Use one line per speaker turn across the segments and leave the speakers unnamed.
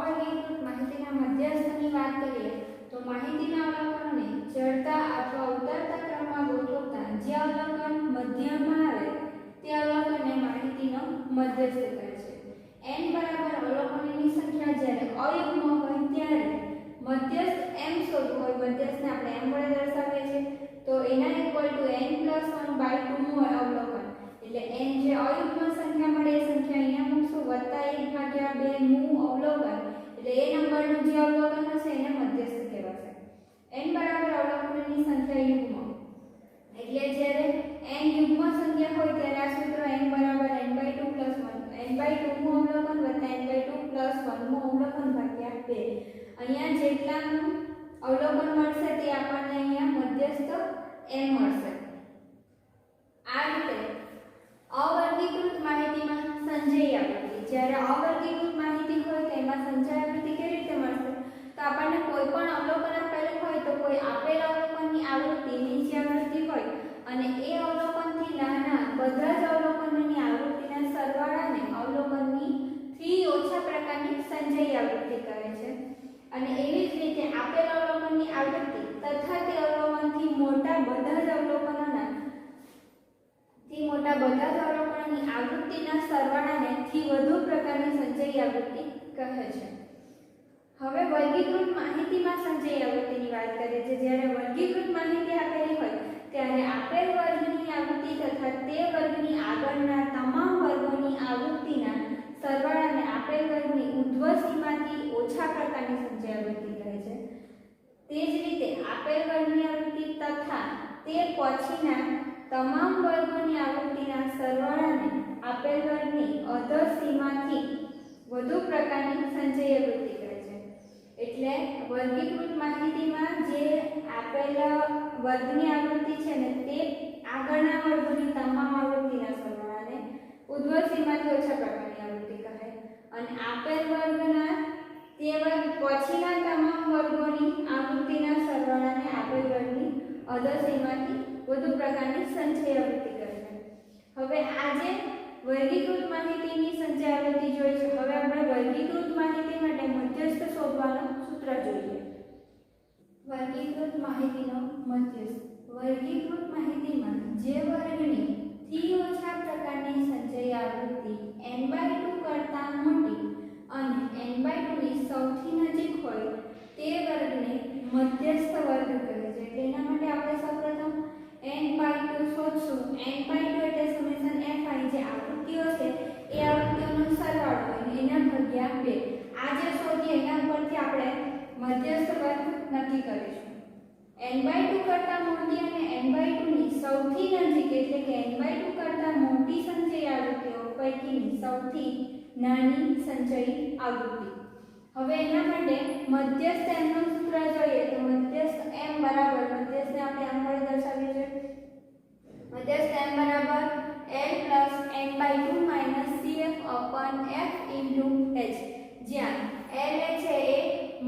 અવર્ગીકૃત માહિતીના મધ્યસ્થની વાત કરીએ તો માહિતીના અવલોકનોને ચડતા અથવા ઉતરતા ક્રમમાં ગોઠવતા જે અવલોકન મધ્યમાં આવે તે અવલોકનને માહિતીનો મધ્યસ્થ કહે છે. n બરાબર અવલોકનોની સંખ્યા જ્યારે અયુગ્મ હોય ત્યારે મધ્યસ્થ m શોધવું હોય, મધ્યસ્થને આપણે m વડે દર્શાવીએ છીએ તો એના ઇક્વલ ટુ n+1/2 નું અવલોકન, એટલે n જે અયુગ્મ સંખ્યા મળે એ સંખ્યા અહીંયા મૂકશું +1/2 નું અવલોકન, એટલે એ નંબરનું જે અવલોકન હશે એને મધ્યસ્થ કહેવાશે. n બરાબર અવલોકનોની સંખ્યા યુગ્મ, એટલે જ્યારે n યુગ્મ સંખ્યા હોય ત્યારે આ સૂત્ર n બરાબર n/2 + 1 n/2 નું અવલોકન n/2 + 1 નું અવલોકન ભાગ્યા 2. અહીંયા જેટલાનું અવલોકન મળશે તે આપણને અહીંયા મધ્યસ્થ m મળશે. આ રીતે અવર્ગીકૃત માહિતીમાં સંચય આવૃત્તિ, જ્યારે અવર્ગીકૃત માહિતી હોય તો એમાં સંચય આવૃત્તિ કેવી રીતે મળશે? તો આપણને કોઈ પણ અવલોકન આપેલું હોય તો કોઈ આપેલ અવલોકનની આવૃત્તિ નીચે આવૃત્તિ હોય અને એ અવલોકનથી નાના બધા જ અવલોકનોની આવૃત્તિના સરવાળાને અવલોકનની થી ઓછા પ્રકારની સંચય આવૃત્તિ કહે છે. અને એવી જ રીતે આપેલ અવલોકનની આવૃત્તિ તથા તે અવલોકનથી મોટા બધા જ અવલોકનોની આવૃત્તિના સરવાળાને થી વધુ પ્રકારની સંચય આવૃત્તિ કહે છે. હવે વર્ગીકૃત માહિતીમાં સંચય આવૃત્તિની વાત કરીએ છીએ. જ્યારે વર્ગીકૃત માહિતી આપેલી હોય ત્યારે આપેલ વર્ગની આવૃત્તિ તથા તે વર્ગની આગળના તમામ વર્ગોની આવૃત્તિના સરવાળાને આપેલ વર્ગની ઉર્ધ્વ સીમાથી ઓછા પ્રકારની સંચય આવૃત્તિ કહે છે. તે જ રીતે આપેલ વર્ગની આવૃત્તિ તથા તે પછીના તમામ વર્ગોની આવૃત્તિના સરવાળાને આપેલ વર્ગની અધર સીમાથી વધુ પ્રકારની સંચય આવૃત્તિ કહે છે. એટલે વર્ગીકૃત માહિતીમાં જે આપેલ વર્ગની આવૃત્તિ છે ને તે આગળના વર્ગોની તમામ આવૃત્તિના સરવાળાને ઉર્ધ્વ સીમાથી ઓછા પ્રકારની આવૃત્તિ કહે, અને આપેલ વર્ગના તે વર્ગ પછીના તમામ વર્ગોની આવૃત્તિના સરવાળાને આપેલ વર્ગની અધર સીમાથી વધુ પ્રકારની સંચય આવૃત્તિ કહે છે. હવે આજે વર્ગીકૃત માહિતીની સંચય આવૃત્તિ જોઈ છે. હવે આપણે વર્ગીકૃત માહિતી માટે મધ્યસ્થ શોધવાનું સૂત્ર જોઈએ. વર્ગીકૃત માહિતીનો મધ્યસ્થ. વર્ગીકૃત માહિતીમાં જે વર્ગની થી ઓછા પ્રકારની સંચય આવૃત્તિ n/2 કરતાં મોટી અને n/2 ની સૌથી નજીક હોય તે વર્ગને મધ્યસ્થ વર્ગ કહે છે. એટલે એના માટે આપણે સૌપ્રથમ n/2 શોધશું. n/2 એટલે સમેશન fi, જે આવૃત્તિઓ છે એ આવૃત્તિઓનો સરવાળો હોય એના ભાગ્યા 2. આ જે શોધીએ એના પરથી આપણે મધ્યસ્થ વર્ગ નક્કી કરીશું. n/2 કરતાં મોટી અને n/2 ની સૌથી નજીક, એટલે કે n/2 કરતાં મોટી સંચય આવૃત્તિઓ પૈકીની સૌથી નાની સંચય આવૃત્તિ. હવે એના માટે મધ્યસ્થ m નું સૂત્ર જોઈએ તો મધ્યસ્થ m બરાબર, મધ્યસ્થને આપણે m વડે દર્શાવીએ છીએ. મધ્યસ્થ m બરાબર l + n/2 - cf/f * h, જ્યાં l છે એ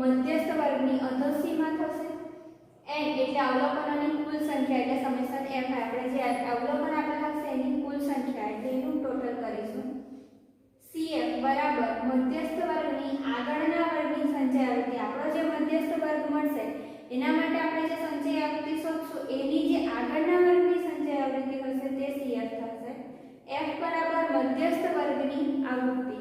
મધ્યસ્થ વર્ગની અધર સીમા થશે, n એટલે અવલોકનોની કુલ સંખ્યા, એટલે સમેશન f આપણે જે અવલોકન આપેલા હશે એની કુલ સંખ્યા, એટલે એનું ટોટલ કરીશું. cf બરાબર મધ્યસ્થ વર્ગની આગળના વર્ગની સંચય આવૃત્તિ, આપણો જે મધ્યસ્થ વર્ગ મળશે એના માટે આપણે જે સંચય આવૃત્તિ શોધશું એની જે આગળના વર્ગની સંચય આવૃત્તિ હશે તે cf થશે. f બરાબર મધ્યસ્થ વર્ગની આવૃત્તિ,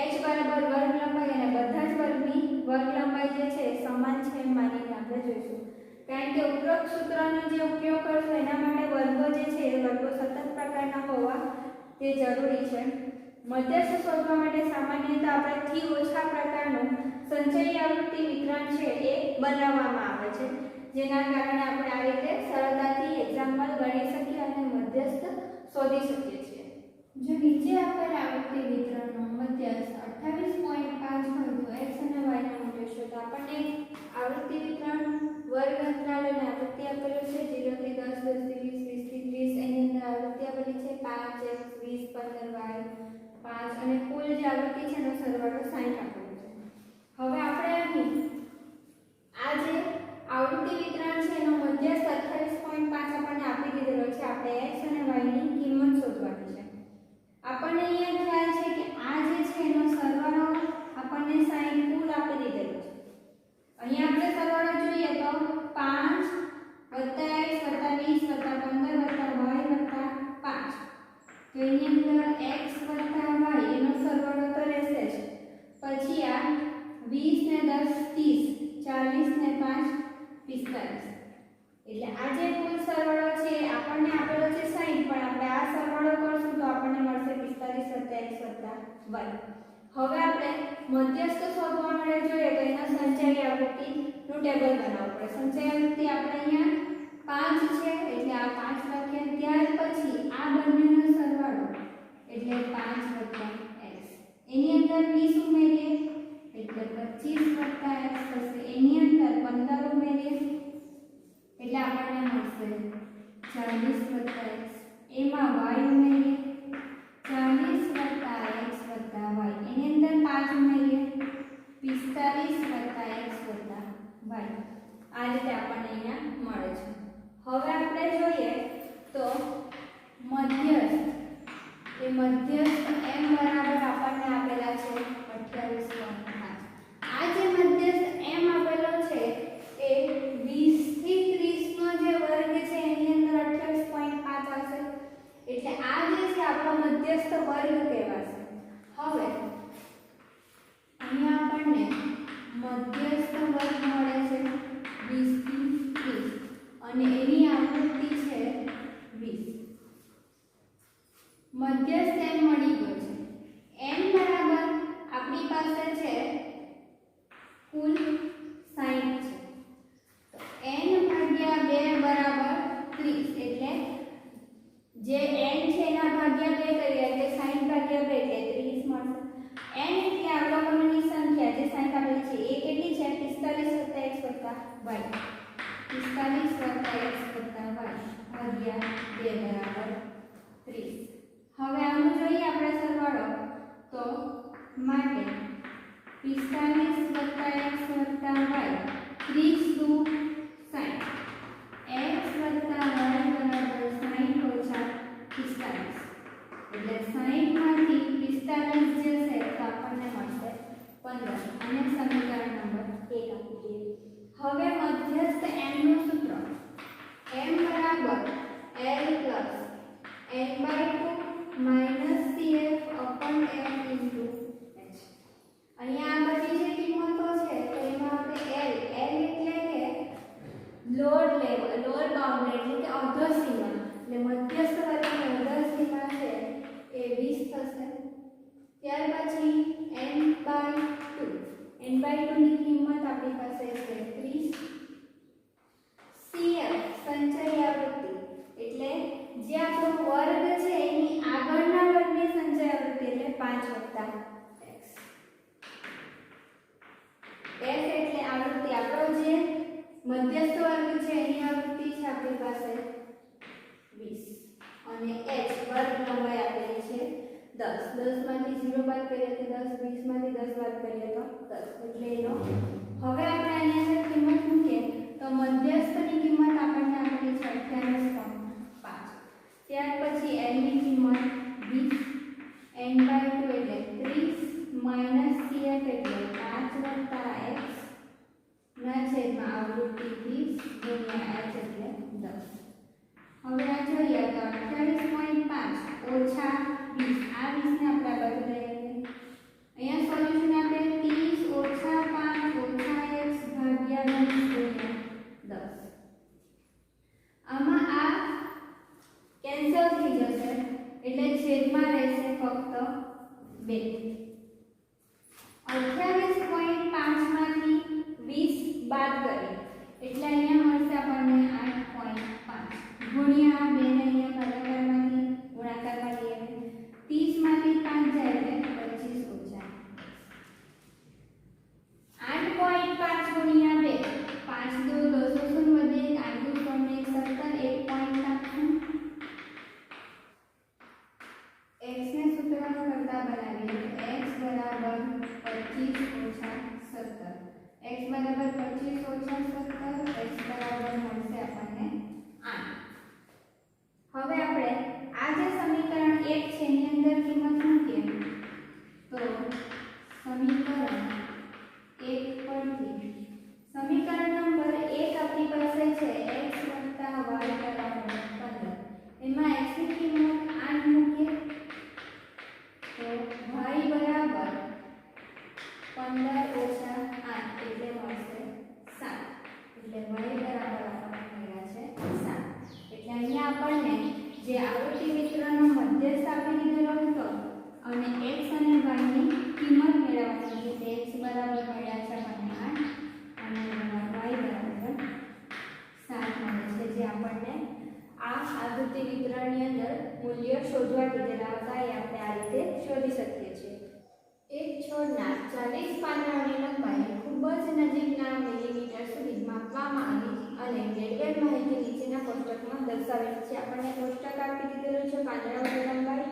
h બરાબર વર્ગ લંબાઈ, અને બધા જ વર્ગની વર્ગ લંબાઈ જે છે સમાન છે એમ માનીને આપણે જોઈશું. કારણ કે ઉપરોક્ત સૂત્રનો જે ઉપયોગ કરશો એના માટે વર્ગો જે છે એ વર્ગો સતત પ્રકારના હોવા તે જરૂરી છે. મધ્યસ્થ શોધવા માટે સામાન્યતઃ આપણે થી ઓછા પ્રકારનું સંચય આવૃત્તિ વિતરણ છે એ બનાવવામાં આવે છે, જેના કારણે આપણે આ રીતે સરળતાથી એક્ઝામ્પલ ગણી શકીએ અને મધ્યસ્થ શોધી શકીએ છીએ. જો નીચે આપેલ આવૃત્તિ વિતરણનો મધ્યસ્થ 28.5 હોય તો x અને y ના મૂલ્યો શોધો. આપણને આવૃત્તિ વિતરણ વર્ગ અંતરાલ અને આવૃત્તિ આપેલું છે 0 થી 10, 10 થી 20, 20 થી 30. એની અંદર આવૃત્તિ આપેલી છે 5x, 20, 15y, 5, અને કુલ જે આવૃત્તિ છે એનો સરવાળો 60 આપેલો છે. હવે આપણે અહીં આ જે આવૃત્તિ વિતરણ છે એનો મધ્યસ્થ 28.5 આપણને આપી દીધેલો છે. આપણે x અને y ની કિંમત શોધવાની છે. આપણને અહીંયા ખ્યાલ છે કે આ જે છે એનો સરવાળો આપણને 60 હવે આપણે મધ્યસ્થ શોધવાનું જોઈએ તો એના સંચય આવૃત્તિનું ટેબલ બનાવવું પડે. સંચય આવૃત્તિ આપણે અહીંયા 5 છે એટલે આ 5 લખ્યા. ત્યાર પછી આ બંનેનો સરવાળો એટલે 5 + x. એની અંદર 20 ઉમેરીએ એટલે 25 + x થશે. એની અંદર 15 ઉમેરીએ એટલે આપણને મળશે 40 + x. એમાં y ઉમેરીએ 40 + x + y. એની અંદર 5 ઉમેરીએ 45 + x + y. આ રીતે આપણને અહીંયા મળે છે. હવે આપણે જોઈએ તો મધ્યસ્થ m બરાબર આપણને આપેલા છે 28.5. આ જે મધ્યસ્થ m આપેલો છે એ 20 થી 30 નો જે વર્ગ છે એની અંદર 28.5 આવશે. એટલે આ જે છે આપણો મધ્યસ્થ વર્ગ કહેવાશે. હવે અહીંયા આપણને મધ્યસ્થ વર્ગ મળે છે 20 થી 30 અને એની આવૃત્તિ છે 20. મધ્યસ્થ m મળી ગયો છે. n બરાબર આપણી પાસે છે કુલ 60 છે. તો n ભાગ્યા 2 બરાબર 30 એટલે જે n છે એના ભાગ્યા 2 કરીએ એટલે 60 ભાગ્યા 2 એટલે 30 મળશે. n એટલે અવલોકનોની સંખ્યા જે 60 આપેલી છે એ કેટલી છે 45 + x + y. 45 + x + y ભાગ્યા 2 બરાબર 30. હવે આનું જોઈએ આપણે સરવાળો તો માટે 45 + x + y 30 * 60 x + y બરાબર 60 - 45 એટલે 60 માંથી 45 જે છે તો આપણને મળશે 15 અને સમીકરણ નંબર 1 આપી દઈએ. હવે મધ્યસ્થ m નું સૂત્ર m બરાબર l + n/2 - cf/m * h. અહીંયા આ બધી જે કિંમતો છે તો એમાં આપણે l એટલે કે લોઅર બાઉન્ડ એટલે કે અર્ધ સીમા એટલે મધ્યસ્થ વર્ગની અર્ધ સીમા છે એ 20 થશે. ત્યાર પછી n/2 ની કિંમત આપણી પાસે છે 30. cf સંચય આવૃત્તિ એટલે જે આપણો વર્ગ છે એની આગળના વર્ગની સંચય આવૃત્તિ એટલે 5 + x. f એટલે આવૃત્તિ આપણો જે મધ્યસ્થ વર્ગ છે એની આવૃત્તિ છે આપણી પાસે 20 અને h વર્ગ લંબાઈ આપેલી છે 10. 10 માંથી 0 બાદ કરીએ તો 10, 20 માંથી 10 બાદ કરીએ તો 10 એટલે એનો હવે આપણે આની અંદર કિંમત મૂકીએ તો મધ્યસ્થની કિંમત આપણને આપેલી છે 28.5. ત્યાર પછી l ની કિંમત 20, n/2 એટલે 30 - cf એટલે 5 + x ના છેદમાં આવૃત્તિ 20 * h એટલે 10. હવે આ જોઈએ તો 28.5 - 20 આ 20 ને આપણે બાજુ લઈ આવીએ. અહીંયા સોલ્યુશન આપણે 30 - 5 - x ભાગ્યા 20 * 10. આમાં આ કેન્સલ થઈ જશે એટલે છેદમાં રહેશે ફક્ત 2. 28.5 માંથી 20 બાદ કરીએ એટલે અહીંયા મળશે આપણને 8.5 ગુણ્યા 2 ને અહીંયા ભાગાકારમાંથી ગુણાકારમાં લઈએ 30 માંથી 5 જાય એટલે 25 - 8.5 ગુણ્યા 2 5 * 2 = 10 વધે 8 * 2 = 17 1.5 x ને સૂત્રનો કરતા બનાવીએ x બરાબર 25 - 17 x બરાબર 25 - 17 x બરાબર મળશે આપણને 8. હવે આપણે આ જે સમીકરણ 1 છે એની અંદર કિંમત મૂકીએ તો સમીકરણ 1 પરથી સમીકરણ નંબર 1 આપણી પાસે છે x + y બરાબર 15. એમાં x ની કિંમત 8 મૂકીએ તો y બરાબર 15 - 8 એટલે મળશે 7. એટલે y બરાબર આપણને મળ્યા છે 7. એટલે અહીંયા આપણને જે આવૃત્તિ વિતરણનો મધ્યસ્થ આપી દીધેલો હતો અને x અને y ની કિંમત મેળવવાની છે. x બરાબર મળ્યા છે આપણને 8 અને y બરાબર 7 મળે છે, જે આપણને આ આવૃત્તિ વિતરણની અંદર મૂલ્ય શોધવા કીધેલા હતા એ આપણે આ રીતે શોધી શકીએ છીએ. એક છોડના 40 પાંદડાઓની લંબાઈ ખૂબ જ નજીકના મિલીમીટર સુધી માપવામાં આવી અને મેળવેલ માહિતી નીચેના કોષ્ટકમાં દર્શાવેલી છે. આપણને કોષ્ટક આપી દીધેલું છે પાંદડાઓની લંબાઈ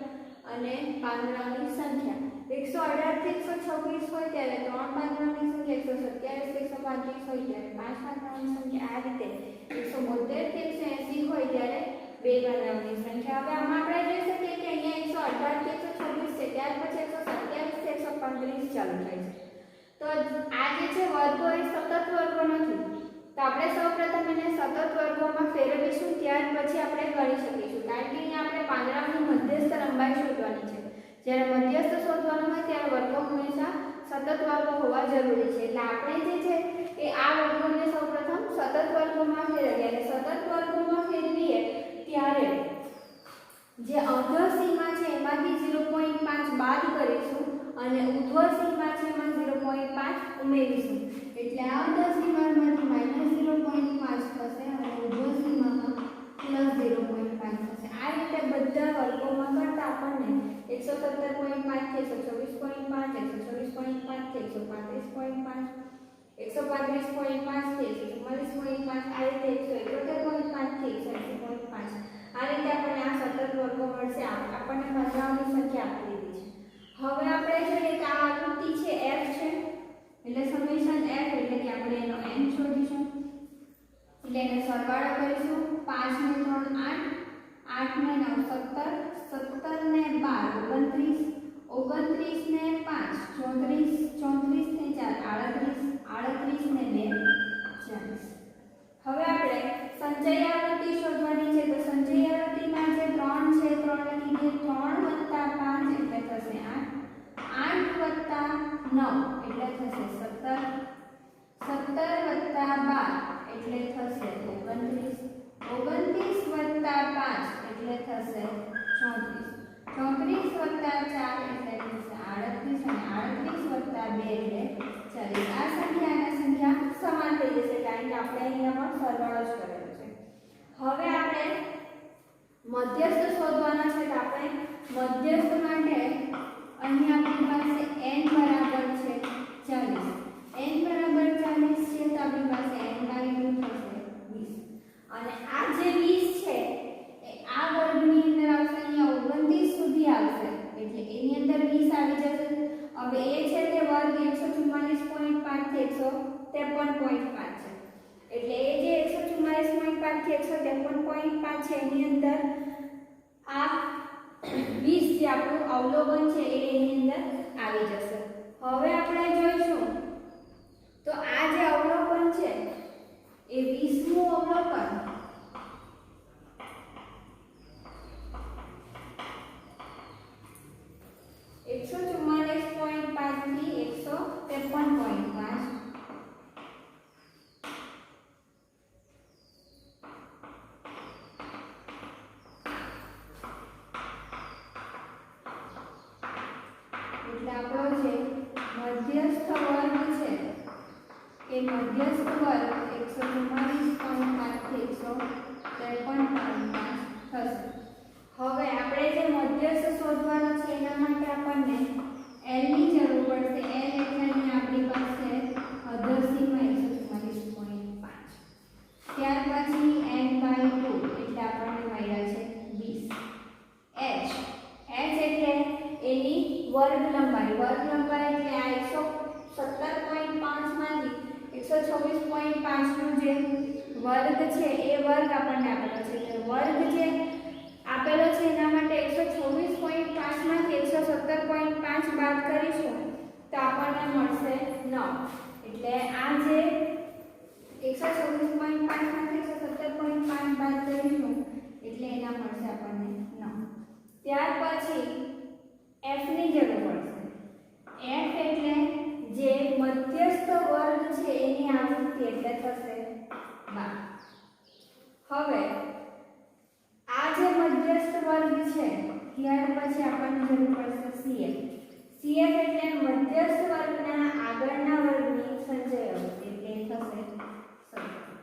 અને પાંદડાઓની સંખ્યા. 118 થી 126 હોય ત્યારે 3 પાંદડાઓની સંખ્યા, 127 થી 135 હોય ત્યારે 5 પાંદડાઓની સંખ્યા, આ રીતે 172 થી 180 હોય ત્યારે 2 પાંદડાઓની સંખ્યા. હવે આમાં આપણે જોઈ શકીએ કે અહીંયા 118 થી 126 છે, ત્યાર પછી 127 થી 135 ચાલુ થાય છે. તો આ જે છે વર્ગો એ સતત વર્ગો નથી, તો આપણે સૌપ્રથમ એને સતત વર્ગોમાં ફેરવીશું, ત્યાર પછી આપણે ગણી શકીશું. કારણ કે અહીંયા આપણે પાંદડાની મધ્યસ્થ લંબાઈ શોધવાની છે. જ્યારે મધ્યસ્થ શોધવાનું હોય ત્યારે વર્ગો હંમેશા સતત વર્ગો હોવા જરૂરી છે. એટલે આપણે જે છે એ આ વર્ગોને સૌપ્રથમ સતત વર્ગોમાં ફેરવીએ અને સતત વર્ગોમાં ફેરવીએ ત્યારે જે અર્ધ સીમા છે એમાંથી 0.5 બાદ કરીશું અને ઉર્ધ્વ સીમા છે એમાં 0.5 ઉમેરીશું. એટલે આ અર્ધ સીમામાંથી -0.5 થશે અને ઉર્ધ્વ સીમામાં +0.5 થશે. આ રીતે બધા વર્ગોમાં કરતા આપણને 117.5 થી 126.5, 126.5 થી 135.5, 135.5 થી 144.5, આ રીતે 171.5 થી 180.5, આ રીતે આપણને આ સતત વર્ગો મળશે. આપણને પાંદડાઓની સંખ્યા આપી દીધી છે. હવે આપણે જોઈએ કે આ આવૃત્તિ છે f છે, એટલે સમેશન f એટલે કે આપણે એનો n શોધીશું. એટલે એને સરવાળો કરીશું. 5 ને 3 8, 8 ને 9 17, 17 ને 12 29, 29 ને 5 34, 34 ને 4 38, 38 ને 2 40. હવે આપણે સંચય આવૃત્તિ શોધવાની છે. તો સંચય આવૃત્તિમાં જે 3 છે 3 ને લીધે 3 + 5 એટલે થશે 8, 8 + 9 એટલે થશે 17, 17 + 12 એટલે થશે 29, 29 + 5 એટલે થશે 34, 34 + 4 એટલે થશે 38 અને 38 + 2 એટલે 40. આ સંખ્યા અને સંખ્યા સમાન થઈ જશે કારણ કે આપણે અહીંયા પણ સરવાળો જ કરેલો છે. હવે આપણે મધ્યસ્થ શોધવાનો છે. તો આપણે મધ્યસ્થ માટે અહીં આપણી પાસે n બરાબર છે 40, n બરાબર 40 છે તો આપણી પાસે n/2 થશે 20 અને આ જે 20 છે એ આ વર્ગની અંદર આવશે, અહીંયા 29 સુધી આવશે એટલે એની અંદર 20 આવી જશે. હવે એ છે તે વર્ગ 144.5 થી 153.5 છે, એટલે એ જે 144.5 થી 153.5 છે એની અંદર આ 20 જે આપણું અવલોકન છે એ એની અંદર આવી જશે. હવે આપણે જોઈશું તો આ જે અવલોકન છે એ 20મું અવલોકન 144.5 થી 153.5 એટલે આપણો જે મધ્યસ્થ વર્ગ છે એ મધ્યસ્થ વર્ગ 144.5 થી 153.5 થશે. હવે આપણે જે મધ્યસ્થ શોધવાનો છે એના માટે આપણને L ની જરૂર પડશે. L એટલે અહીં આપણી પાસે અર્ધ સીમા 144.5, ત્યાર પછી n/2 એટલે આપણને મળ્યા છે 20. h એટલે એની વર્ગ લંબાઈ એટલે આ 117.5 માંથી 126.5 નો જે વર્ગ છે એ વર્ગ આપણને આપેલો છે. એટલે વર્ગ જે આપેલો છે એના માટે 126.5 માંથી 117.5 બાદ કરીશું તો આપણને મળશે 9. એટલે આ જે 126.5 માંથી 117.5 બાદ કરીશું એટલે એના મળશે આપણને 9. ત્યાર પછી f ની જરૂર પડશે. f એટલે જે મધ્યસ્થ વર્ગ છે એની આવૃત્તિ એટલે થશે 12. હવે આ જે મધ્યસ્થ વર્ગ છે ત્યાર પછી આપણને જરૂર પડશે CF. CF એટલે મધ્યસ્થ વર્ગના આગળના વર્ગની સંચય આવૃત્તિ, એટલે થશે 70.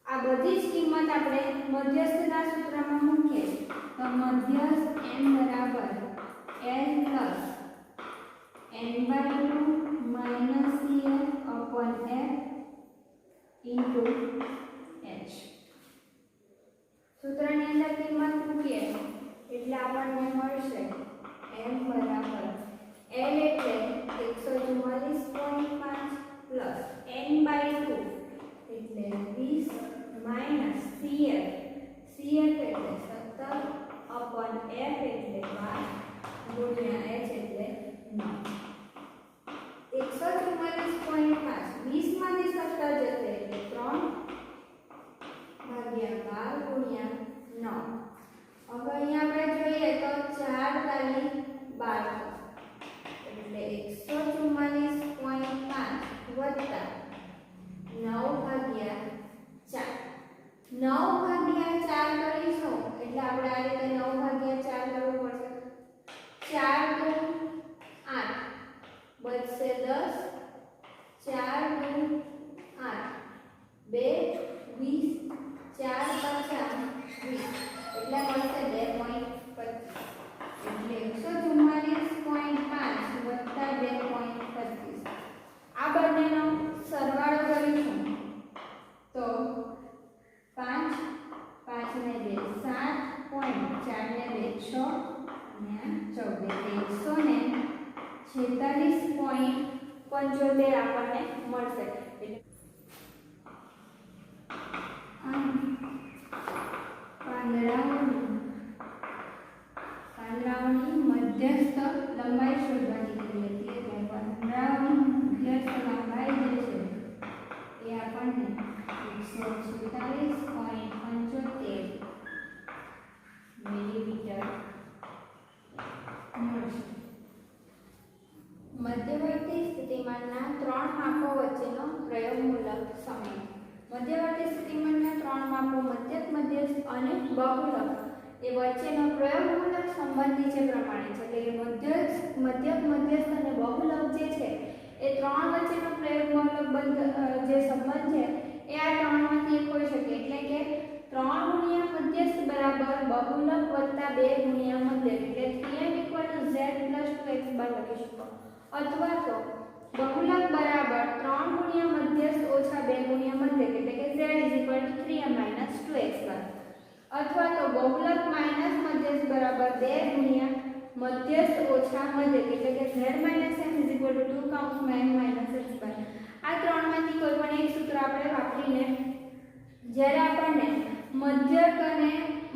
આ બધી જ કિંમત આપણે મધ્યસ્થના સૂત્રમાં મૂકીએ તો મધ્યસ્થ n બરાબર l plus n/2 minus CF upon f into h. સૂત્રની અંદર કિંમત મૂકીએ એટલે આપણને મળશે m બરાબર l એટલે 144.5 plus n/2 એટલે 20 minus CF એટલે 17 upon f એટલે 12 ગુણ્યા h એટલે 9. 144.5 20 માંથી 17 જશે એટલે 3 ભાગ્યા 12 ગુણ્યા 9. હવે અહીંયા આપણે જોઈએ તો 4 તાલી 12 એટલે 144.5 વત્તા 9 ભાગ્યા 4. 9 ભાગ્યા 4 કરીશું એટલે આપણે આ રીતે 9 ભાગ્યા 4 કરવું પડશે. 4 દુ 8 બચશે 10, 4 દુ 8 2 20, 4 પાછા 20 એટલે મળશે 2.25 એટલે 144.5 વત્તા 2.25. આ બંનેનો સરવાળો કરીશું તો 5 5 ને 2 7 પોઈન્ટ 4 ને 2 6 અને 14 146.75 આપણને મળશે. પાંદડાઓની મધ્યસ્થ લંબાઈ શોધવાની હતી એટલે પાંદડાઓની મધ્યસ્થ લંબાઈ જે છે એ આપણને 146.75 મિલીમીટર મળશે. મધ્યવર્તી સ્થિતિમાનના 3 માપો વચ્ચેનો પ્રયોગમૂલક સમય. મધ્યવર્તી સ્થિતિમાનના 3 માપો મધ્યક, મધ્યસ્થ અને બહુલક એ વચ્ચેનો પ્રયોગમૂલક સંબંધ નીચે પ્રમાણે છે. એટલે મધ્યક, મધ્યસ્થ અને બહુલક જે છે એ 3 વચ્ચેનો પ્રયોગમૂલક જે સંબંધ છે એ આ 3માંથી એક હોઈ શકે. એટલે કે 3 ગુણ્યા મધ્યસ્થ બરાબર બહુલક વત્તા 2 ગુણ્યા મધ્યક એટલે 3m = z + 2x લખી શકો. અથવા તો બહુલક બરાબર 3 ગુણ્યા મધ્યસ્થ ઓછા 2 ગુણ્યા મધ્યક એટલે કે z = 3m - 2x. અથવા તો બહુલક માઈનસ મધ્યસ્થ બરાબર 2 ગુણ્યા મધ્યસ્થ ઓછા મધ્યક એટલે કે z - m = 2m - x. આ ત્રણમાંથી કોઈ પણ એક સૂત્ર આપણે વાપરીને જ્યારે આપણને મધ્યક અને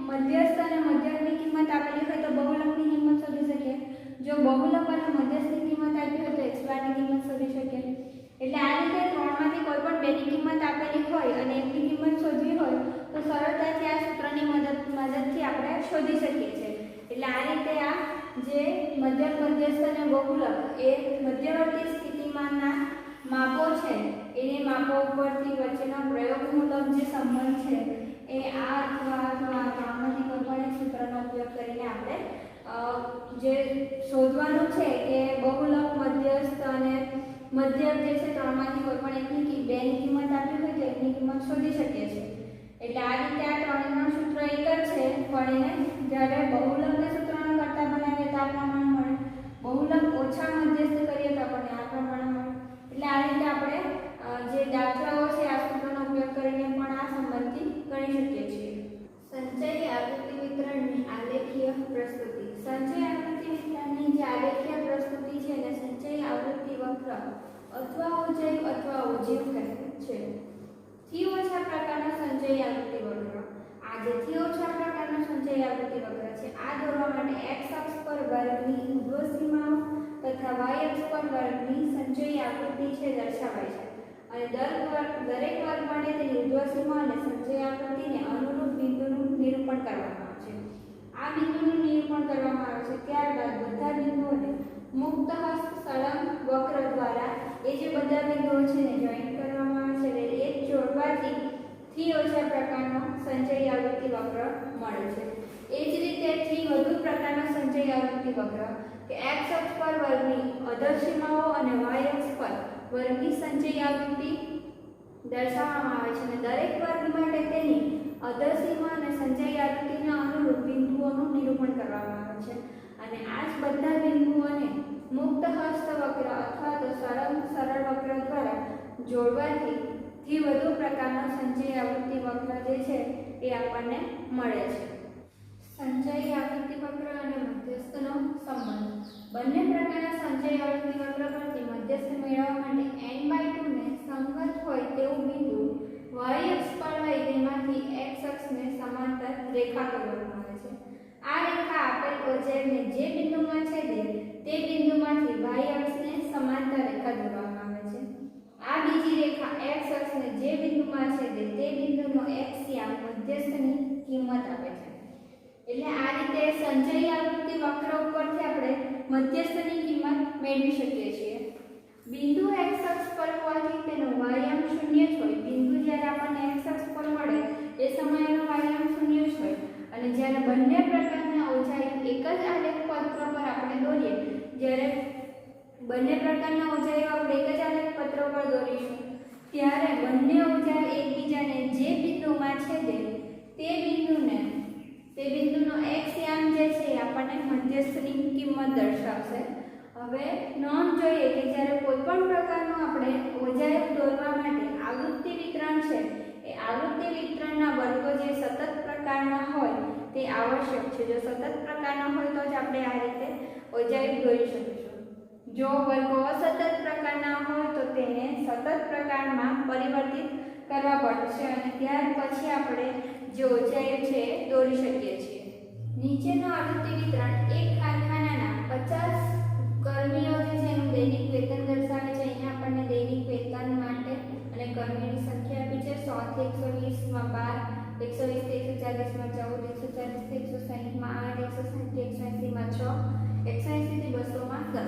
મધ્યસ્થ અને મધ્યકની કિંમત આપેલી હોય તો બહુલકની કિંમત શોધી શકીએ. જો બહુલક અને મધ્યસ્થની કિંમત આપી હોય તો x બારની કિંમત શોધી શકીએ. એટલે આ રીતે ત્રણમાંથી કોઈ પણ બેની કિંમત આપેલી હોય અને એકની કિંમત શોધવી હોય તો સરળતાથી આ સૂત્રની મદદથી આપણે શોધી શકીએ છીએ. એટલે આ રીતે આ જે મધ્યક, મધ્યસ્થ અને બહુલક એ મધ્યવર્તી સ્થિતિમાનના માપો છે એને માપો ઉપરથી વચ્ચેનો પ્રયોગમૂલક જે સંબંધ છે એ આ અથવા ત્રણમાંથી કોઈ પણ એક સૂત્રનો ઉપયોગ કરીને આપણે જે શોધવાનું છે કે બહુલક, મધ્યસ્થ અને મધ્યક જે છે ત્રણમાંથી કોઈ પણ એકની બેની કિંમત આપી હોય તો એની કિંમત શોધી શકીએ છીએ. એટલે આ રીતે આ ત્રણેયનું સૂત્ર એક જ છે પણ એને જ્યારે બહુલકને સૂત્રનો કરતા બનાવીએ તો આ પ્રમાણે મળે, બહુલક ઓછા મધ્યસ્થ કરીએ તો આપણને આ પ્રમાણે મળે. એટલે આ રીતે આપણે જે દાખલાઓ છે આ સૂત્રનો ઉપયોગ કરીને પણ આ સંબંધથી ગણી શકીએ છીએ. સંચય આવૃત્તિ વિતરણની આલેખીય પ્રસ્તુતિ. સંચય આવૃત્તિ વિતરણની જે આલેખીય પ્રસ્તુતિ છે એને સંચય આવૃત્તિ વક્ર અથવા ઓજેક અથવા ઓજીવ કહે છે. થી ઓછા પ્રકારનો સંચય આવૃત્તિ વક્ર. આ જે થી ઓછા પ્રકારનો સંચય આવૃત્તિ વક્ર છે આ દોરવા માટે x અક્ષ પર વર્ગની ઉર્ધ્વ સીમાઓ તથા y અક્ષ પર વર્ગની સંચય આવૃત્તિ છે દર્શાવાય છે અને દરેક વર્ગ માટે તેની ઉર્ધ્વ સીમા અને સંચય આવૃત્તિને અનુરૂપ બિંદુનું નિરૂપણ કરવામાં આવે છે. આ બિંદુનું નિરૂપણ કરવામાં આવે છે ત્યારબાદ બધા બિંદુઓને મુક્ત હસ્ત સળંગ વક્ર દ્વારા એ જે બધા બિંદુઓ છે એને જોઈન્ટ કરવામાં આવે છે એટલે એ જોડવાથી થી ઓછા પ્રકારનો સંચય આવૃત્તિ વક્ર મળે છે. એ જ રીતે થી વધુ પ્રકારનો સંચય આવૃત્તિ વક્ર કે x અક્ષ પર વર્ગની અધર સીમાઓ અને y અક્ષ પર વર્ગની સંચય આવૃત્તિ દર્શાવવામાં આવે છે અને દરેક વર્ગ માટે તેની અધર સીમા અને સંચય આવૃત્તિના અનુરૂપ બિંદુઓનું નિરૂપણ કરવામાં આવે છે અને આ જ બધા બિંદુઓને મુક્ત હસ્ત વક્ર અથવા તો સરળ વક્ર દ્વારા જોડવાથી વધુ પ્રકારનો સંચય આવૃત્તિ વક્ર જે છે એ આપણને મળે છે। સંચય આવૃત્તિ વક્ર અને મધ્યસ્થનો સંબંધ બંને પ્રકારના સંચય આવૃત્તિ વક્ર પરથી મધ્યસ્થ મેળવવા માટે n/2 ને સંગત હોય તેવું બિંદુ y અક્ષ પર હોય તેમાંથી x અક્ષને સમાંતર રેખા દોરવામાં આવે છે। આ રેખા આપેલ ઓજેને જે બિંદુમાં છેદે તે બિંદુમાંથી y અક્ષને સમાંતર રેખા દોરવામાં આવે છે। આ બીજી રેખા x અક્ષને જે બિંદુમાં છેદે તે બિંદુનો x યામ મધ્યસ્થની કિંમત આપે છે। એટલે આ રીતે સંચય આવૃત્તિ વક્ર ઉપરથી આપણે મધ્યસ્થની કિંમત મેળવી શકીએ છીએ। બિંદુ x અક્ષ પર હોવાથી તેનો y યામ 0 જ હોય। બિંદુ જ્યારે આપણને x અક્ષ પર મળે એ સમયે એનો y યામ 0 જ હોય અને જ્યારે બંને પ્રકારના ઓજાઈ એક જ આલેખ પત્ર પર આપણે દોરીએ, જ્યારે બંને પ્રકારના ઓજાઈઓ આપણે એક જ આલેખ પત્ર પર દોરીશું ત્યારે બંને ઓજાઈ એકબીજાને જે બિંદુમાં છેદે તે બિંદુનો x યામ જે છે એ આપણને મધ્યસ્થની કિંમત દર્શાવશે। હવે નોંધ જોઈએ કે જ્યારે કોઈ પણ પ્રકારનું આપણે ઓજાઈ દોરવા માટે આવૃત્તિ વિતરણ છે એ આવૃત્તિ વિતરણના વર્ગો જે સતત પ્રકારના હોય તે આવશ્યક છે। જો સતત પ્રકારના હોય તો જ આપણે આ રીતે ઓજાઈ દોરી શકીશું। જો વર્ગો અસતત પ્રકારના હોય તો તેને સતત પ્રકારમાં પરિવર્તિત કરવા પડશે અને ત્યાર પછી આપણે જે ઓજાઈ છે દોરી શકીએ છીએ। નીચેનું આવૃત્તિ વિતરણ એક કારખાનાના 50 કર્મીઓ જે છે એનું દૈનિક વેતન દર્શાવે છે। અહીંયા આપણને દૈનિક વેતન માટે અને કર્મીની સંખ્યા આપી છે 100 થી 120 માં 12, 120 થી 140 માં 14, 140 થી 160 માં 8, 160 થી 180 માં 6, 180 થી 200 માં 10।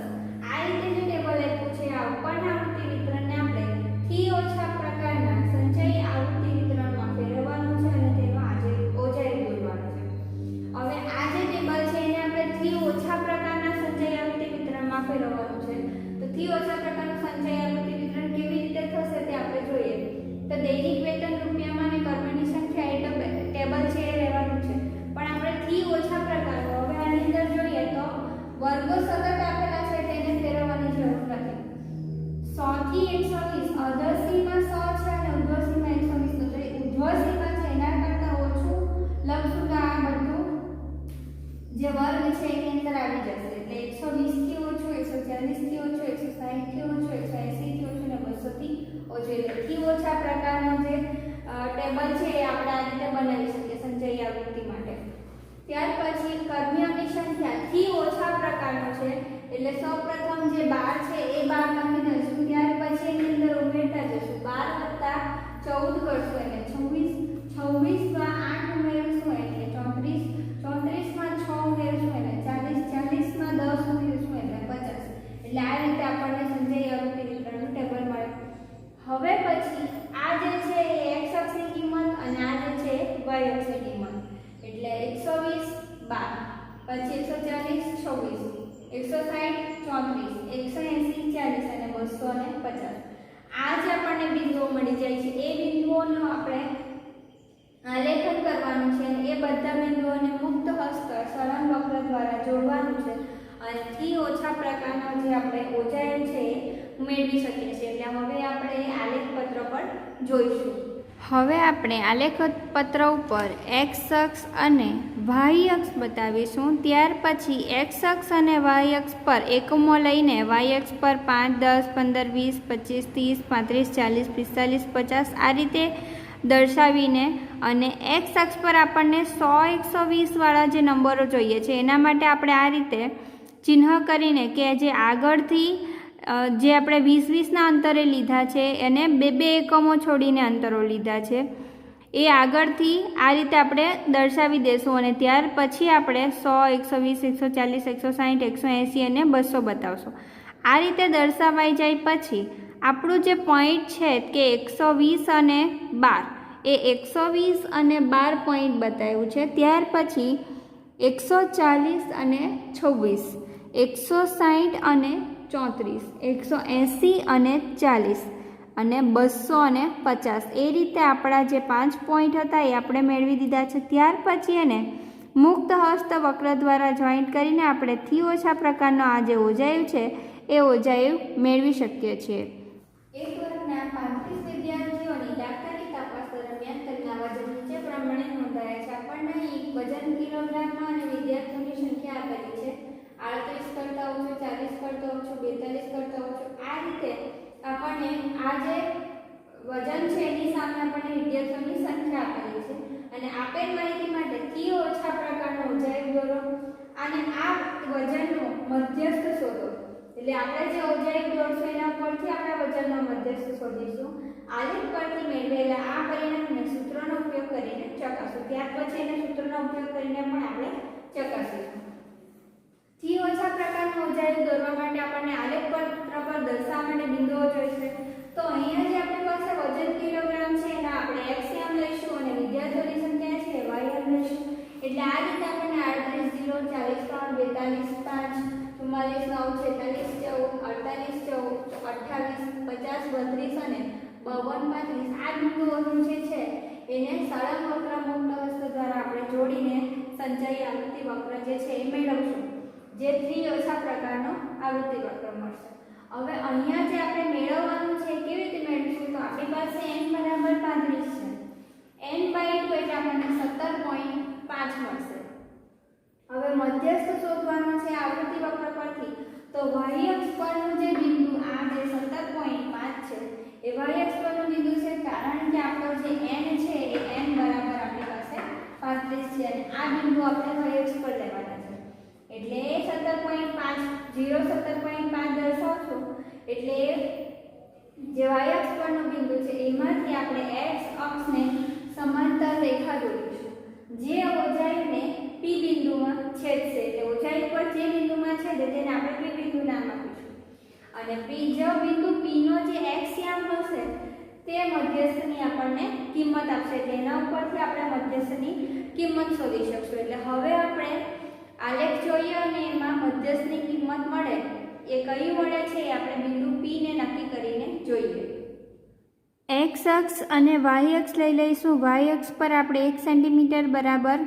આ રીતે જે ટેબલ આપ્યું છે આ ઉપરના આવૃત્તિ વિતરણને આપણે થી ઓછા પ્રકારના સંચય આવૃત્તિ વિતરણમાં ફેરવવાનું છે અને તેનો આજે ઓજાઈ દોરવાનો છે। હવે આ જે ટેબલ છે એને આપણે થી ઓછા પ્રકારના સંચય આવૃત્તિ વિતરણમાં ફેરવવાનું છે। તો થી ઓછા પ્રકારનું સંચય આવૃત્તિ વિતરણ કેવી રીતે થશે તે આપણે જોઈએ। તો દૈનિક વેતન રૂપિયામાં અને કર્મની સંખ્યા એ ટેબલ છે એ રહેવાનું છે, પણ આપણે થી ઓછા પ્રકારનો હવે આની અંદર જોઈએ તો વર્ગો સતત આપેલા છે તેને ફેરવવાની જરૂર નથી। 100 થી 120 અધર સીમા 100 છે અને ઉર્ધ્વ સીમા 120 તો જે ઉર્ધ્વ સીમા છે એના કરતાં ઓછું લખશું તો આ બધું જે વર્ગ છે એની અંદર આવી જશે। એટલે 120 થી ઓછું, 140 થી ઓછું, 160 થી ઓછું, 180 થી ઓછું અને 200 થી ઓછું। એટલે થી ઓછા પ્રકારનો જે ટેબલ છે એ આપણે આ રીતે બનાવી શકીએ સંચય આવૃત્તિ માટે। ત્યાર પછી કર્મીઓની સંખ્યા થી ઓછા પ્રકારનો છે એટલે સૌપ્રથમ જે 12 છે એ 12 માંથી દઈશું, ત્યાર પછી એની અંદર ઉમેરતા જશું। 12 + 14 કરશું એટલે 26, 26 માં 8 ઉમેરશું એટલે 34, 34 માં 6 ઉમેરશું એટલે 40, 40 માં 10 ઉમેરશું એટલે 50। એટલે આ રીતે આપણને સંચય આવૃત્તિ વિતરણનું ટેબલ મળે। હવે પછી આ જે છે એ x અક્ષની કિંમત અને આ જે છે y અક્ષની કિંમત એટલે 120 12 પછી 140 26 160 34 180 40 અને 250। આ જે આપણને બિંદુઓ મળી જાય છે એ બિંદુઓનો આપણે આલેખન કરવાનું છે અને એ બધા બિંદુઓને મુક્ત હસ્ત સરળ વક્ર દ્વારા જોડવાનું છે અને થી ઓછા પ્રકારનો જે આપણે ઓજાઈ છે એ મેળવી શકીએ છીએ। એટલે હવે આપણે આલેખ પત્ર પર જોઈશું। હવે આપણે આલેખ પત્ર ઉપર x અક્ષ અને y અક્ષ બતાવીશું। ત્યાર પછી x અક્ષ અને y અક્ષ પર એકમો લઈને y અક્ષ પર 5, 10, 15, 20, 25, 30, 35, 40, 45, 50 આ રીતે દર્શાવીને અને x અક્ષ પર આપણને 100, 120 વાળા જે નંબરો જોઈએ છે એના માટે આપણે આ રીતે ચિહ્ન કરીને કે જે આગળથી જે આપણે 20-20ના અંતરે લીધા છે એને 2-2 એકમો છોડીને અંતરો લીધા છે એ આગળથી આ રીતે આપણે દર્શાવી દેશું અને ત્યાર પછી આપણે 100, 120, 140, 160, 180 અને 200 બતાવશું। આ રીતે દર્શાવાઈ જાય પછી આપણું જે પોઈન્ટ છે કે 120 અને 12 એ 120 અને 12 પોઈન્ટ બતાવ્યું છે। ત્યાર પછી 140 અને 26, 160 અને 34, 180 અને 40 અને 200 અને 50. એ રીતે આપણા જે 5 પોઈન્ટ હતા એ આપણે મેળવી દીધા છે. ત્યાર પછી એને મુક્ત હસ્ત વક્ર દ્વારા જોઈન્ટ કરીને આપણે થી ઓછા પ્રકારનો આ જે ઓજાયું છે એ ઓજાયું મેળવી શકીએ છીએ. એક વર્ગના 35 વિદ્યાર્થીઓની દાખલાની તપાસ દરમિયાન તેમના વજન નીચે પ્રમાણે નોંધાયા છે. આપણને અહીં વજન કિલોગ્રામમાં અને વિદ્યાર્થીઓની સંખ્યા આપેલી છે. 38 કરતા ઓછું, 40 કરતા ઓછું, 42 કરતા ઓછું. આ રીતે આપણને આ જે વજન છે એની સામે આપણને વિદ્યાર્થીઓની સંખ્યા આપેલી છે અને આપેલ માહિતી માટે થી ઓછા પ્રકારનો ઓજાયું દોરો અને આ વજનનો મધ્યસ્થ શોધો. એટલે આપણે જે ઓજાયું દોરશું એના પરથી આપણે વજનનો મધ્યસ્થ શોધીશું. આલેખ પરથી મેળવેલા આ પરિણામને સૂત્રનો ઉપયોગ કરીને ચકાસો. ત્યાર પછી એના સૂત્રનો ઉપયોગ કરીને પણ આપણે ચકાસીશું. થી ઓછા પ્રકારનો ઓજાયું દોરવા માટે આપણને આલેખ પત્ર પર દર્શાવવા માટે બિંદુઓ જોઈશે. તો અહીંયા જે આપણી પાસે વજન કિલોગ્રામ છે એના આપણે એક્સએમ લઈશું અને વિદ્યાર્થીઓની સંખ્યા છે વાયએમ લઈશું. એટલે આ રીતે આપણને 38 0 40 3 42 5 46 9 46 14 48 50 32 અને 52 35 આ બિંદુઓનું જે છે એને સળંગ વક્ર મુક્ત હસ્ત દ્વારા આપણે જોડીને સંચયી આવૃત્તિ વક્ર જે છે એ મેળવશું, જે થી ઓછા પ્રકારનો આવૃત્તિ વક્ર મળશે. હવે અહીંયા જે આપણે મેળવવાનું છે કેવી રીતે મેળવીશું? તો આપણી પાસે n બરાબર 35 છે. n બાય 2 એટલે આપણને 17.5 મળશે. હવે મધ્યસ્થ શોધવાનો છે આવૃત્તિ વક્ર પરથી. તો y અક્ષ પરનું જે બિંદુ આ જે 17.5 છે એ y અક્ષ પરનું બિંદુ છે, કારણ કે આપણો જે n છે એ n બરાબર આપણી પાસે 35 છે અને આ બિંદુ આપણે y અક્ષ પર લેવાના છે. એટલે 17.5 દર્શાવશું એટલે જે y અક્ષ પરનું બિંદુ છે એમાંથી આપણે x અક્ષને સમાંતર રેખા દોરીશું જે ઓજાયુને p બિંદુમાં છેદશે. એટલે ઓજાયુ પર જે બિંદુમાં છેદે તેને આપણે p બિંદુ નામ આપીશું અને p જો બિંદુ p નો જે x યામ હશે તે મધ્યસ્થની આપણને કિંમત આપશે. તેના ઉપરથી આપણે મધ્યસ્થની કિંમત શોધી શકશું. એટલે હવે આપણે આલેખ જોઈએ અને એમાં મધ્યસ્થની કિંમત મળે એ કઈ મળે છે એ આપણે બિંદુ P ને નક્કી કરીને જોઈએ. x અક્ષ અને y અક્ષ લઈ લઈશું. y અક્ષ પર આપણે 1 સેન્ટીમીટર બરાબર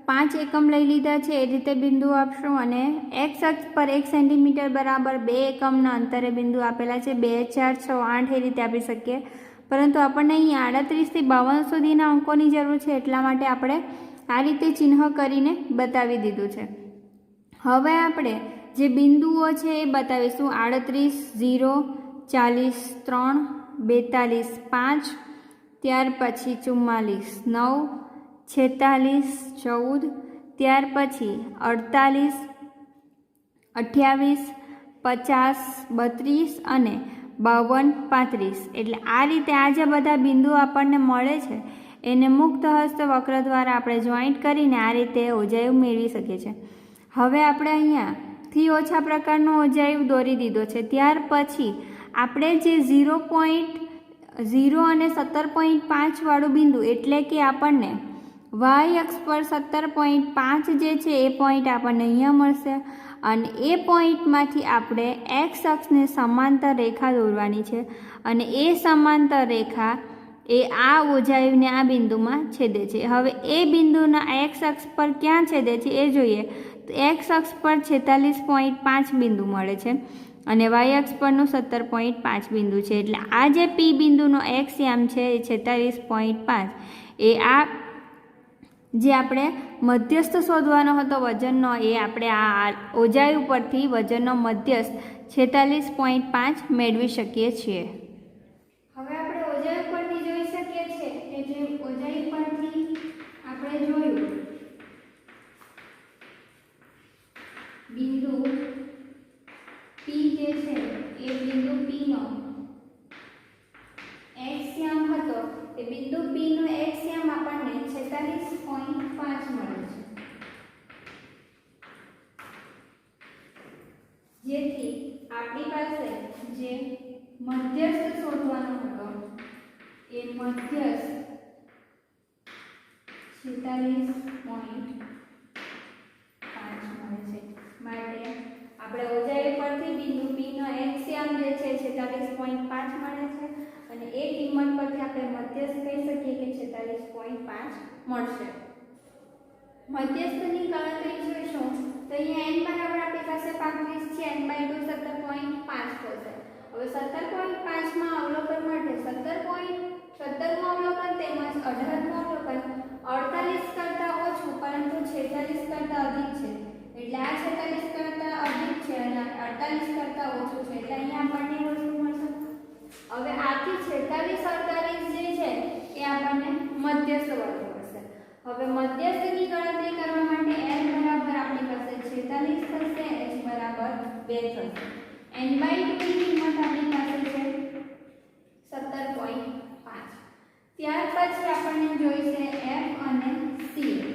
5 એકમ લઈ લીધા છે એ રીતે બિંદુ આપશું અને x અક્ષ પર 1 સેન્ટીમીટર બરાબર 2 એકમના અંતરે બિંદુ આપેલા છે. 2 4 6 8 એ રીતે આપી શકીએ, પરંતુ આપણને અહીં 38 થી 52 સુધીના અંકોની જરૂર છે એટલા માટે આપણે આ રીતે ચિહ્ન કરીને બતાવી દીધું છે. હવે આપણે જે બિંદુઓ છે એ બતાવીશું. 38 0 40 3 42 5, ત્યાર પછી 44 9 46 14, ત્યાર પછી 48 28 50 32 અને 52 35. એટલે આ રીતે આ જે બધા બિંદુઓ આપણને મળે છે એને મુક્ત હસ્ત વક્ર દ્વારા આપણે જોઈન્ટ કરીને આ રીતે ઓજાયું મેળવી શકીએ છીએ. હવે આપણે અહીંયા થી ઓછા પ્રકારનો ઓજાયું દોરી દીધો છે. ત્યાર પછી આપણે જે 0.0 અને 17.5 વાળું બિંદુ એટલે કે આપણને y અક્ષ પર 17.5 જે છે એ પોઈન્ટ આપણને અહીંયા મળશે અને એ પોઈન્ટમાંથી આપણે x અક્ષને સમાંતર રેખા દોરવાની છે અને એ સમાંતર રેખા એ આ ઓજાયુને આ બિંદુમાં છેદે છે. હવે એ બિંદુના x અક્ષ પર ક્યાં છેદે છે એ જોઈએ. તો x અક્ષ પર 46.5 બિંદુ મળે છે અને y અક્ષ પરનું 17.5 બિંદુ છે. એટલે આ જે p બિંદુનો x યામ છે એ 46.5 એ આ જે આપણે મધ્યસ્થ શોધવાનો હતો વજનનો એ આપણે આ ઓજાયુ પરથી વજનનો મધ્યસ્થ 46.5 મેળવી શકીએ છીએ. હવે આપણે ઓજાયુ પરથી જોઈ શકીએ છીએ કે જે ઓજાયુ પરથી આપણે જોયું બિંદુ P જે છે એ બિંદુ P નો x યામ હતો એ બિંદુ P નો x યામ આપણને 46.5 મળે છે. જેથી આપણી પાસે જે મધ્યસ્થ શોધવાનો હતો એ મધ્યસ્થ 46.5 જે છે 46.5 મળે છે અને એ કિંમત પરથી આપણે મધ્યસ્થ કહી શકીએ કે 46.5 મળશે. મધ્યસ્થની ગણતરી જોઈશું તો અહીંયા n બરાબર આપણી પાસે 35 છે, n/2 17.5 થશે. હવે 17.5 માં અવલોકન માટે 17.17 નું અવલોકન તેમજ 18 નું અવલોકન 48 કરતા ઓછું પરંતુ 46 કરતા અધિક છે. એટલે આ 46 કરતા અધિક છે અને 48 કરતા ઓછું છે એટલે અહીંયા આપણને વસ્તુ મળશે. હવે આથી 46 48 જે છે એ આપણને મધ્યસ્થ વર્ગ મળશે. હવે મધ્યસ્થની ગણતરી કરવા માટે n બરાબર આપણી પાસે 46 થશે, h બરાબર 2 થશે. n/2 ની કિંમત આપણી પાસે છે 17.5. ત્યાર પછી આપણને જોઈશે f અને cf.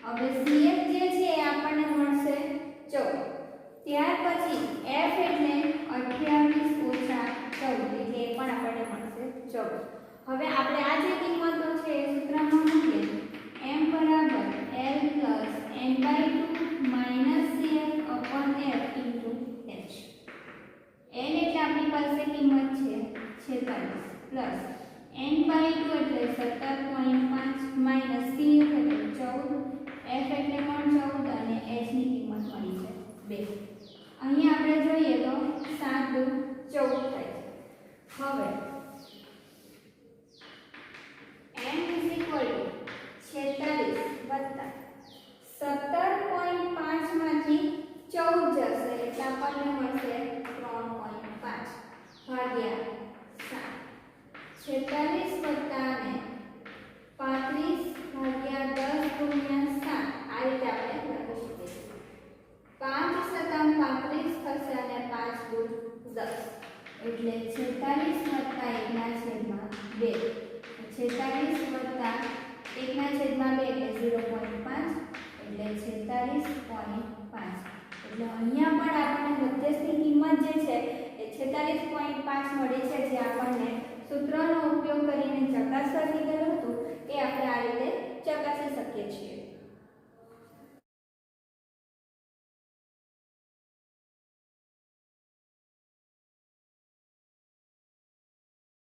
હવે cf જે છે એ આપણને મળશે 14. ત્યાર પછી f એટલે 28 ઓછા 14 એટલે એ પણ આપણને મળશે 14. હવે આપણે આ જે કિંમતો છે એ સૂત્રમાં મૂકીએ. m બરાબર l plus n/2 minus cf upon f into h. n એટલે આપણી પાસે કિંમત છે 46 plus n/2 એટલે 17.5 minus cf એટલે 14, f એટલે પણ 14 અને h ની કિંમત મળી છે 2. અહીં આપણે જોઈએ તો 7 દુ 14 થાય છે. હવે m is equal to 46 વત્તા 17.5 માંથી 14 જશે એટલે આપણને મળશે 3.5 ભાગ્યા 7. 46 વત્તા અને 35 ભાગ્યા 10 ગુણ્યા 7 આ રીતે આપણે લખી શકીએ છીએ. 5 સત્તા 35 થશે અને 5 દુ 10 એટલે 46 વત્તા 1/2. 46 વત્તા 1/2 એટલે 0.5 એટલે 46.5. એટલે અહીંયા પણ આપણને મધ્યસ્થની કિંમત જે છે એ 46.5 મળી છે જે આપણને સૂત્રનો ઉપયોગ કરીને ચકાસવા કીધેલું હતું